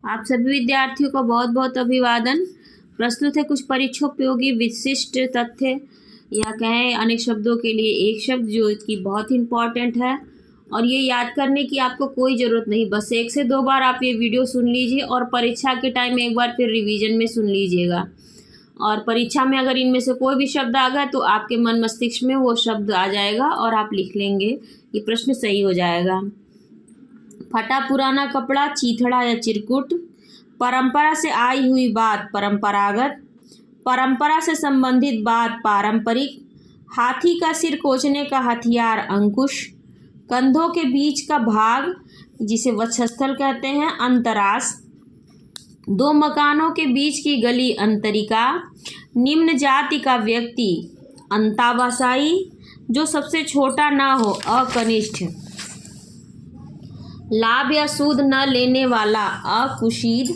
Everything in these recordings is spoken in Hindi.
आप सभी विद्यार्थियों का बहुत बहुत अभिवादन। प्रस्तुत है कुछ परीक्षोपयोगी विशिष्ट तथ्य या कहें अनेक शब्दों के लिए एक शब्द जो कि बहुत ही इम्पॉर्टेंट है और ये याद करने की आपको कोई ज़रूरत नहीं। बस 1 से 2 बार आप ये वीडियो सुन लीजिए और परीक्षा के टाइम एक बार फिर रिवीजन में सुन लीजिएगा। और परीक्षा में अगर इनमें से कोई भी शब्द आ गया तो आपके मन मस्तिष्क में वो शब्द आ जाएगा और आप लिख लेंगे, ये प्रश्न सही हो जाएगा। फटा पुराना कपड़ा, चीथड़ा या चिरकुट। परंपरा से आई हुई बात परंपरागत। परंपरा से संबंधित बात पारंपरिक। हाथी का सिर कोचने का हथियार अंकुश। कंधों के बीच का भाग जिसे वक्षस्थल कहते हैं अंतरास। 2 मकानों के बीच की गली अंतरिका। निम्न जाति का व्यक्ति अंतावासाई, जो सबसे छोटा ना हो अकनिष्ठ। लाभ या सूद न लेने वाला अकुशीद,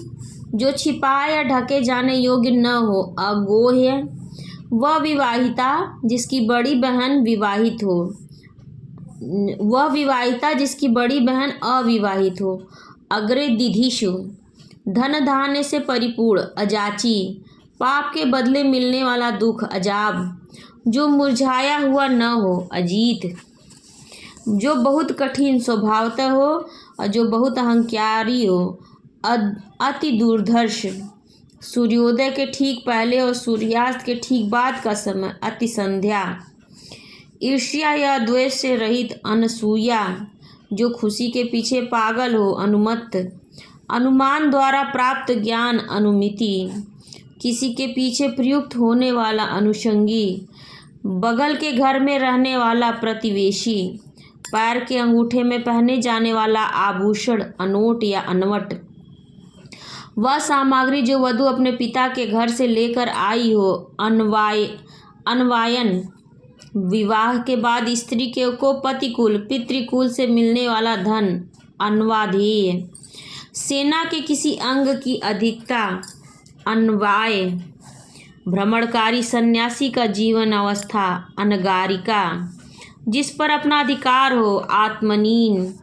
जो छिपाए या ढके जाने योग्य न हो अगोह्य। वह विवाहिता जिसकी बड़ी बहन विवाहित हो। वह विवाहिता जिसकी बड़ी बहन अविवाहित हो। अग्रे दिधिषु, धन धान्य से परिपूर्ण अजाची। पाप के बदले मिलने वाला दुख अजाब, जो मुरझाया हुआ न हो अजीत। जो बहुत कठिन स्वभावतः हो और जो बहुत अहंकारी हो अति दुर्धर्ष। सूर्योदय के ठीक पहले और सूर्यास्त के ठीक बाद का समय अति संध्या। ईर्ष्या या द्वेष से रहित अनसूया, जो खुशी के पीछे पागल हो अनुमत। अनुमान द्वारा प्राप्त ज्ञान अनुमिति, किसी के पीछे प्रयुक्त होने वाला अनुषंगी। बगल के घर में रहने वाला प्रतिवेशी। पैर के अंगूठे में पहने जाने वाला आभूषण अनोट या अनवट। वह सामग्री जो वधु अपने पिता के घर से लेकर आई हो अन्वायन। विवाह के बाद स्त्री को पतिकुल पितृकुल से मिलने वाला धन अन्वाधेय। सेना के किसी अंग की अधिकता अन्वाय। भ्रमणकारी सन्यासी का जीवन अवस्था अनगारिका, जिस पर अपना अधिकार हो आत्मनीन।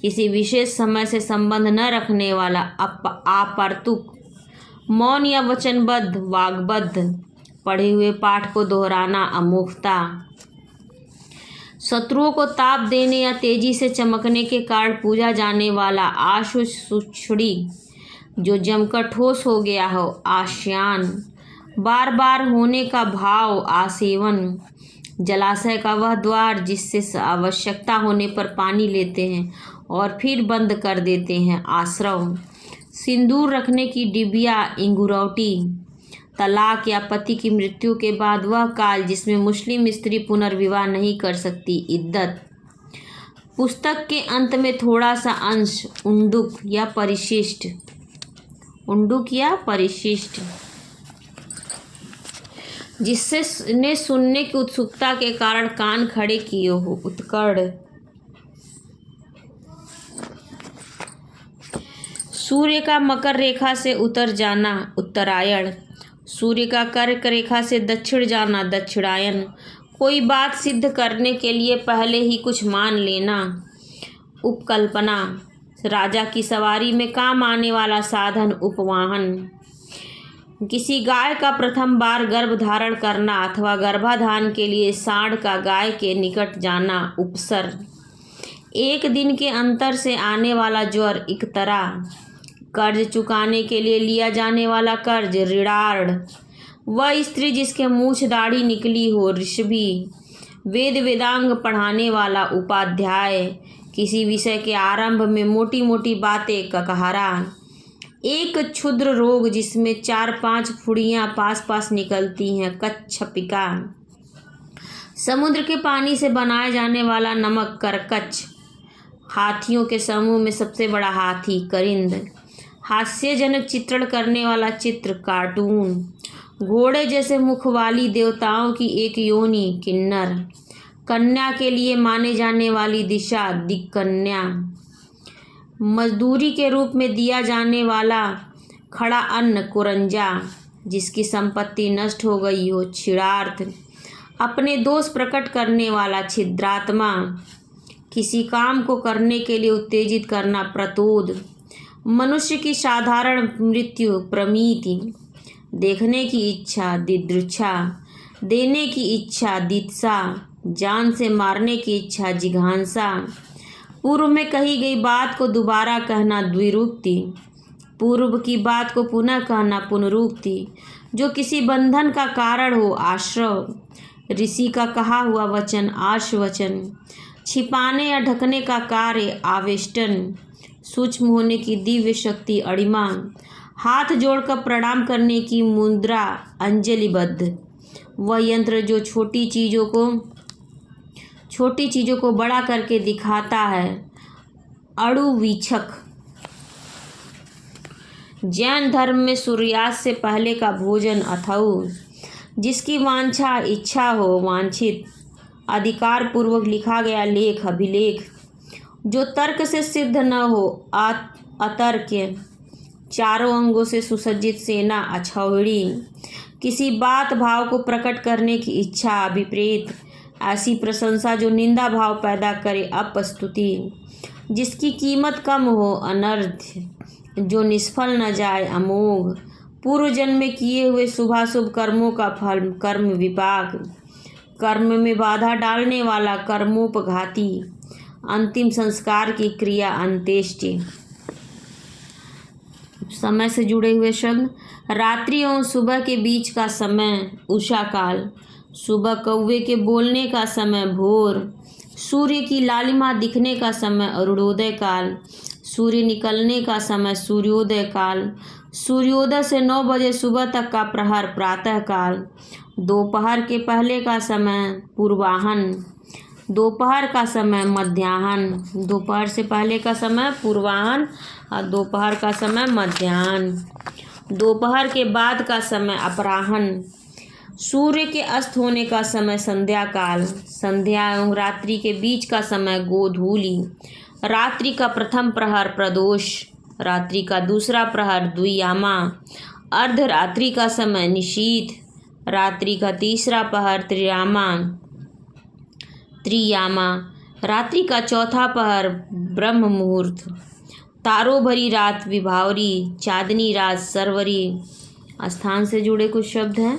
किसी विशेष समय से संबंध न रखने वाला आपर्तुक। मौन या वचनबद्ध वाग्बद्ध। पढ़े हुए पाठ को दोहराना अमोघता। शत्रुओं को ताप देने या तेजी से चमकने के कारण पूजा जाने वाला आशुसुछड़ी, जो जमकर ठोस हो गया हो आश्यान। बार बार होने का भाव आसेवन। जलाशय का वह द्वार जिससे आवश्यकता होने पर पानी लेते हैं और फिर बंद कर देते हैं आश्रव। सिंदूर रखने की डिबिया इंगुरौटी। तलाक या पति की मृत्यु के बाद वह काल जिसमें मुस्लिम स्त्री पुनर्विवाह नहीं कर सकती इद्दत। पुस्तक के अंत में थोड़ा सा अंश उंडुक या परिशिष्ट। उंडुक या परिशिष्ट, जिससे ने सुनने की उत्सुकता के कारण कान खड़े किए हो उत्कर्ण। सूर्य का मकर रेखा से उतर जाना उत्तरायण। सूर्य का कर्क रेखा से दक्षिण जाना दक्षिणायन। कोई बात सिद्ध करने के लिए पहले ही कुछ मान लेना उपकल्पना। राजा की सवारी में काम आने वाला साधन उपवाहन। किसी गाय का प्रथम बार गर्भ धारण करना अथवा गर्भाधान के लिए सांड का गाय के निकट जाना उपसर। एक दिन के अंतर से आने वाला ज्वर इकतरा। कर्ज चुकाने के लिए लिया जाने वाला कर्ज ऋणार्ध। वह स्त्री जिसके मूछ दाढ़ी निकली हो ऋषभि। वेद वेदांग पढ़ाने वाला उपाध्याय। किसी विषय के आरंभ में मोटी मोटी बातें ककहरा। एक क्षुद्र रोग जिसमें 4-5 फुड़ियाँ पास पास निकलती हैं कच्छपिका। समुद्र के पानी से बनाया जाने वाला नमक करकच। हाथियों के समूह में सबसे बड़ा हाथी करिंद। हास्यजनक चित्रण करने वाला चित्र कार्टून। घोड़े जैसे मुख वाली देवताओं की एक योनि किन्नर। कन्या के लिए माने जाने वाली दिशा दिक्कन्या। मजदूरी के रूप में दिया जाने वाला खड़ा अन्न कुरंजा। जिसकी संपत्ति नष्ट हो गई हो छिड़ार्थ। अपने दोष प्रकट करने वाला छिद्रात्मा। किसी काम को करने के लिए उत्तेजित करना प्रतोद। मनुष्य की साधारण मृत्यु प्रमिति, देखने की इच्छा दिदृच्छा, देने की इच्छा दित्सा, जान से मारने की इच्छा जिघांसा, पूर्व में कही गई बात को दोबारा कहना द्विरूक्ति, पूर्व की बात को पुनः कहना पुनरुक्ति, जो किसी बंधन का कारण हो आश्रव, ऋषि का कहा हुआ वचन आश्वचन, छिपाने या ढकने का कार्य आवेष्टन, सूक्ष्म होने की दिव्य शक्ति अणिमा, हाथ जोड़कर प्रणाम करने की मुद्रा अंजलिबद्ध, वह यंत्र जो छोटी चीज़ों को बड़ा करके दिखाता है अणुवीक्षक। जैन धर्म में सूर्यास्त से पहले का भोजन अथवा जिसकी वांछा इच्छा हो वांछित अधिकार पूर्वक लिखा गया लेख अभिलेख, जो तर्क से सिद्ध न हो अतर्क, चारों अंगों से सुसज्जित सेना अछौड़ी, किसी बात भाव को प्रकट करने की इच्छा अभिप्रेत, ऐसी प्रशंसा जो निंदा भाव पैदा करे अपस्तुति, जिसकी कीमत कम हो अनर्थ, जो निष्फल न जाए अमोघ, पूर्व जन्म में किए हुए शुभाशुभ कर्मों का फल कर्म विपाक, कर्म में बाधा डालने वाला कर्मोपघाती, अंतिम संस्कार की क्रिया अंत्येष्टि। समय से जुड़े हुए शब्द, रात्रि एवं सुबह के बीच का समय उषा काल, सुबह कौवे के बोलने का समय भोर, सूर्य की लालिमा दिखने का समय अरुणोदय काल, सूर्य निकलने का समय सूर्योदय काल, सूर्योदय से 9 बजे सुबह तक का प्रहर प्रातः काल, दोपहर के पहले का समय पूर्वाहन, दोपहर का समय मध्याह्न, दोपहर से पहले का समय पूर्वाहन और दोपहर का समय मध्याह्न, दोपहर के बाद का समय अपराह्न, सूर्य के अस्त होने का समय संध्या काल, संध्या एवं रात्रि के बीच का समय गोधूली, रात्रि का प्रथम प्रहर प्रदोष, रात्रि का दूसरा प्रहर द्वियामा, अर्धरात्रि का समय निशीथ, रात्रि का तीसरा प्रहर त्रियामा, रात्रि का चौथा प्रहर ब्रह्म मुहूर्त, तारों भरी रात विभावरी, चांदनी रात सरवरी। स्थान से जुड़े कुछ शब्द हैं।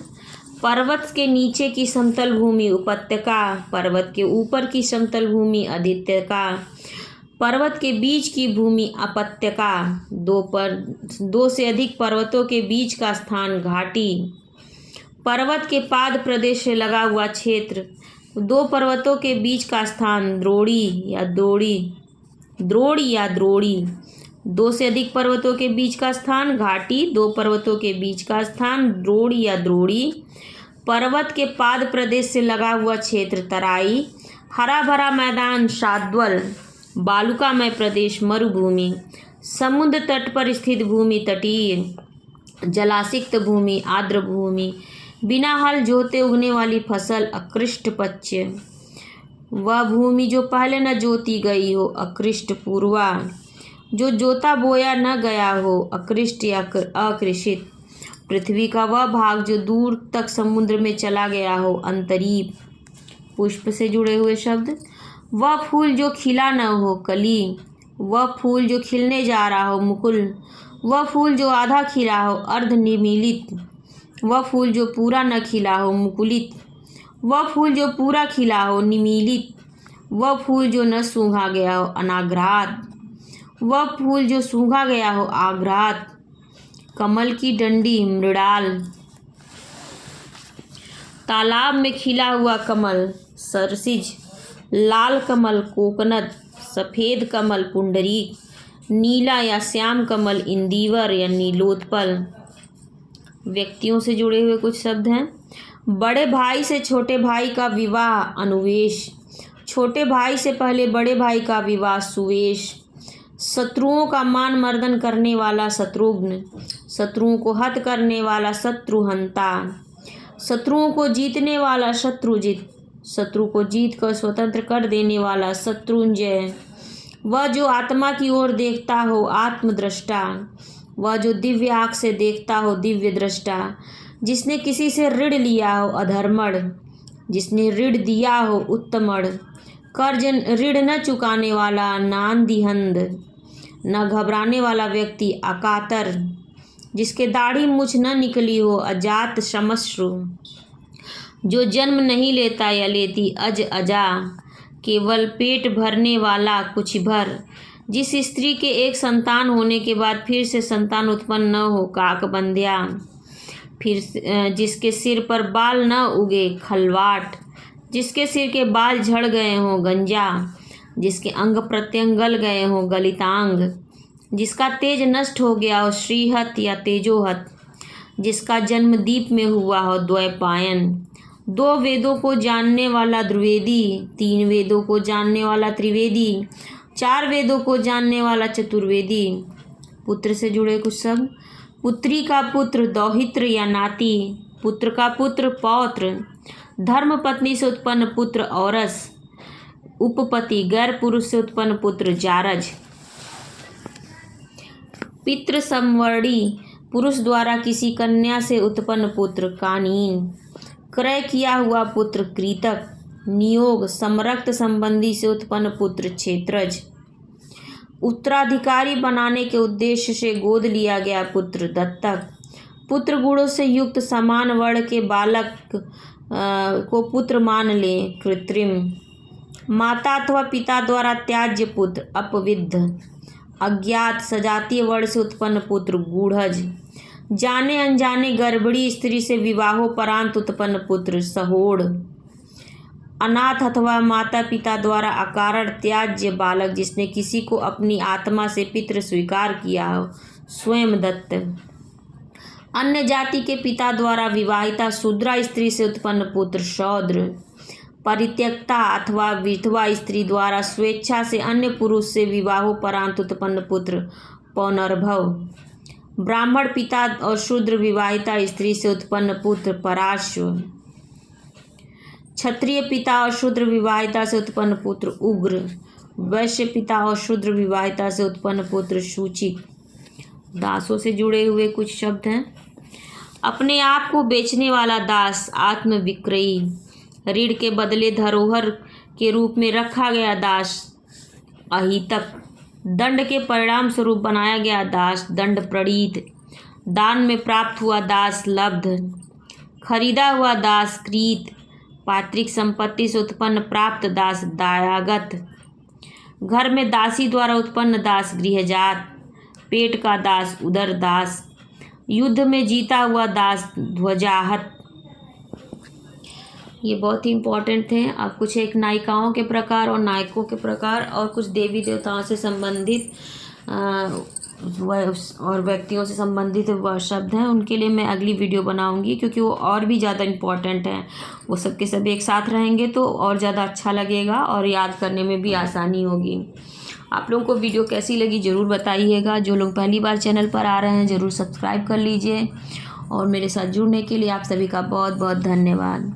पर्वत के नीचे की समतल भूमि उपत्यका, पर्वत के ऊपर की समतल भूमि आदित्यका, पर्वत के बीच की भूमि अपत्यका, दो से अधिक पर्वतों के बीच का स्थान घाटी, पर्वत के पाद प्रदेश से लगा हुआ क्षेत्र, 2 पर्वतों के बीच का स्थान द्रोणी या द्रोड़ी, 2 से अधिक पर्वतों के बीच का स्थान घाटी, 2 पर्वतों के बीच का स्थान द्रोड़ी या द्रोड़ी, पर्वत के पाद प्रदेश से लगा हुआ क्षेत्र तराई, हरा भरा मैदान शाद्वल, बालुकामय प्रदेश मरुभूमि, समुद्र तट पर स्थित भूमि तटीय, जलासिक्त भूमि आर्द्र भूमि, बिना हल जोते उगने वाली फसल अकृष्ट पच्य, वह भूमि जो पहले न जोती गई हो अकृष्ट पूर्वा, जो जोता बोया न गया हो अकृष्ट या अकृषित, पृथ्वी का वह भाग जो दूर तक समुद्र में चला गया हो अंतरीप। पुष्प से जुड़े हुए शब्द, वह फूल जो खिला न हो कली, वह फूल जो खिलने जा रहा हो मुकुल, वह फूल जो आधा खिला हो अर्धनिमीलित, वह फूल जो पूरा न खिला हो मुकुलित, वह फूल जो पूरा खिला हो निमीलित, वह फूल जो न सूंघा गया हो अनाघ्रात, वह फूल जो सूंघा गया हो आघ्रात, कमल की डंडी मृणाल, तालाब में खिला हुआ कमल सरसिज, लाल कमल कोकनत, सफ़ेद कमल पुंडरीक, नीला या श्याम कमल इंदिवर या नीलोत्पल। व्यक्तियों से जुड़े हुए कुछ शब्द हैं। बड़े भाई से छोटे भाई का विवाह अनुवेश, छोटे भाई से पहले बड़े भाई का विवाह सुवेश, शत्रुओं का मान मर्दन करने वाला शत्रुघ्न, शत्रुओं को हत करने वाला शत्रुहंता, शत्रुओं को जीतने वाला शत्रुजित, शत्रु को जीत कर स्वतंत्र कर देने वाला शत्रुंजय, वह जो आत्मा की ओर देखता हो आत्मद्रष्टा, वह जो दिव्य आँख से देखता हो दिव्य दृष्टा, जिसने किसी से ऋण लिया हो अधर्मण, जिसने ऋण दिया हो उत्तमण, कर्ज ऋण न चुकाने वाला नांदिहंद, न घबराने वाला व्यक्ति अकातर, जिसके दाढ़ी मूछ न निकली हो अजात श्मश्रु, जो जन्म नहीं लेता या लेती अज अजा, केवल पेट भरने वाला कुछ भर, जिस स्त्री के एक संतान होने के बाद फिर से संतान उत्पन्न न हो काकबंध्या, फिर जिसके सिर पर बाल न उगे खलवाट, जिसके सिर के बाल झड़ गए हों गंजा, जिसके अंग प्रत्यंग गल गए हों गलितांग, जिसका तेज नष्ट हो गया हो श्रीहत या तेजोहत, जिसका जन्म दीप में हुआ हो द्वैपायन, 2 वेदों को जानने वाला द्विवेदी, 3 वेदों को जानने वाला त्रिवेदी, 4 वेदों को जानने वाला चतुर्वेदी। पुत्र से जुड़े कुछ शब्द। पुत्री का पुत्र दौहित्र या नाती, पुत्र का पुत्र पौत्र, धर्म पत्नी से उत्पन्न पुत्र औरस, उपपति गैर पुरुष से उत्पन्न पुत्र जारज। पितृ समवर्णी, पुरुष द्वारा किसी कन्या से उत्पन्न पुत्र कानीन, क्रय किया हुआ पुत्र कृतक, नियोग समरक्त संबंधी से उत्पन्न पुत्र क्षेत्रज, उत्तराधिकारी बनाने के उद्देश्य से गोद लिया गया पुत्र दत्तक, पुत्र गुणों से युक्त समान वर्ण के बालक को पुत्र मान ले कृत्रिम, माता अथवा पिता द्वारा त्याज्य पुत्र अपविद्ध, अज्ञात सजातीय वर्ण से उत्पन्न पुत्र गूढ़ज, जाने अनजाने गर्भणी स्त्री से विवाहोपरांत उत्पन्न पुत्र सहोड़, अनाथ अथवा माता पिता द्वारा अकारण त्याज्य बालक जिसने किसी को अपनी आत्मा से पितृ स्वीकार किया हो स्वयं दत्त, अन्य जाति के पिता द्वारा विवाहिता शूद्रा स्त्री से उत्पन्न पुत्र शौद्र, परित्यक्ता अथवा विधवा स्त्री द्वारा स्वेच्छा से अन्य पुरुष से विवाहोपरांत उत्पन्न पुत्र पौनर्भव, ब्राह्मण पिता और शूद्र विवाहिता स्त्री से उत्पन्न पुत्र पराश्व, क्षत्रिय पिता और शूद्र विवाहिता से उत्पन्न पुत्र उग्र, वैश्य पिता और शूद्र विवाहिता से उत्पन्न पुत्र सूचिक। दासों से जुड़े हुए कुछ शब्द हैं। अपने आप को बेचने वाला दास आत्म विक्रयी, ऋण के बदले धरोहर के रूप में रखा गया दास अहितक, दंड के परिणाम स्वरूप बनाया गया दास दंड प्रणीत, दान में प्राप्त हुआ दास लब्ध, खरीदा हुआ दास क्रीत, पैतृक संपत्ति से उत्पन्न प्राप्त दास दायागत, घर में दासी द्वारा उत्पन्न दास गृहजात, पेट का दास उदर दास, युद्ध में जीता हुआ दास ध्वजाहत। ये बहुत ही इम्पोर्टेंट थे। अब कुछ एक नायिकाओं के प्रकार और नायकों के प्रकार और कुछ देवी देवताओं से संबंधित और व्यक्तियों से संबंधित शब्द हैं, उनके लिए मैं अगली वीडियो बनाऊंगी क्योंकि वो और भी ज़्यादा इम्पोर्टेंट हैं। वो सब के सब एक साथ रहेंगे तो और ज़्यादा अच्छा लगेगा और याद करने में भी आसानी होगी। आप लोगों को वीडियो कैसी लगी ज़रूर बताइएगा। जो लोग पहली बार चैनल पर आ रहे हैं ज़रूर सब्सक्राइब कर लीजिए और मेरे साथ जुड़ने के लिए आप सभी का बहुत बहुत धन्यवाद।